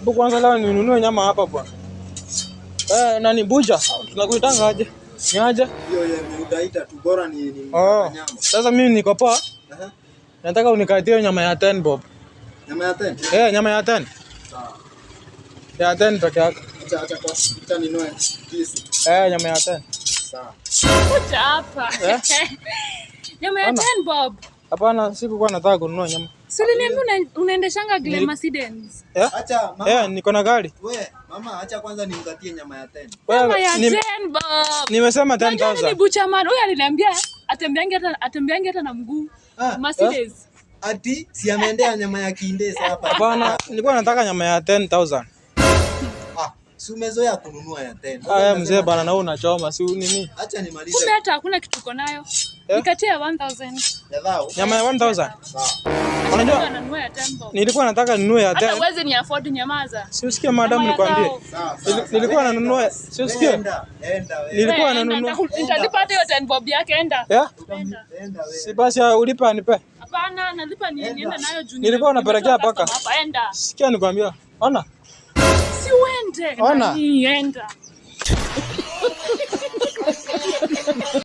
Hebu kwanza leo ninunue nyama hapa bwana. Nani buja? Tunakuitanga aje? Ni aje? Hiyo unaita tu bora ni nyama. Sasa mimi niko poa. Nataka unikatie nyama ya 10 bob. Nyama ya 10? Nyama ya 10. Sawa. Ya 10 peke yake. Acha ninunue kisu. Nyama ya 10. Sawa. Kuja hapa. Nyama ya 10 bob. Hapana, sikuwa nataka kununua nyama. Si uliniambia unaendeshanga Glen Mercedes. Acha mama. Niko na gari. Wewe, mama acha kwanza nimkatie nyama ya 10. Nyama ya 10 bob. Nimesema 10,000. Ni buchaman. Huyu aliniambia atembeange hata na mguu. Mercedes. Ati si ameendea nyama ya kindesa hapa. Hapana, nilikuwa nataka nyama ya 10,000. Si umezoea kununua ya 10. Mzee bana na unachoma si nini? Acha nimalize. Kumbe hata hakuna kitu uko nayo. Nikatia 1000. Nyama ya 1000. Sawa. Unajua Nanunua ya 10 bob. nilikuwa nataka ninunue ya 10. Hata uweze ni afford nyamaza. Si usikie madam nikwambie. Nilikuwa nanunua, si usikie. Enda wewe. Nilikuwa nanunua. Nitalipata hiyo 10 bob yake enda. Enda wewe. Si basi ulipa nipe. Hapana, nalipa niende nayo juu. Nilikuwa napelekea paka. Hapa enda. Sikia nikwambia. Ona. Si uende. Ona. Enda.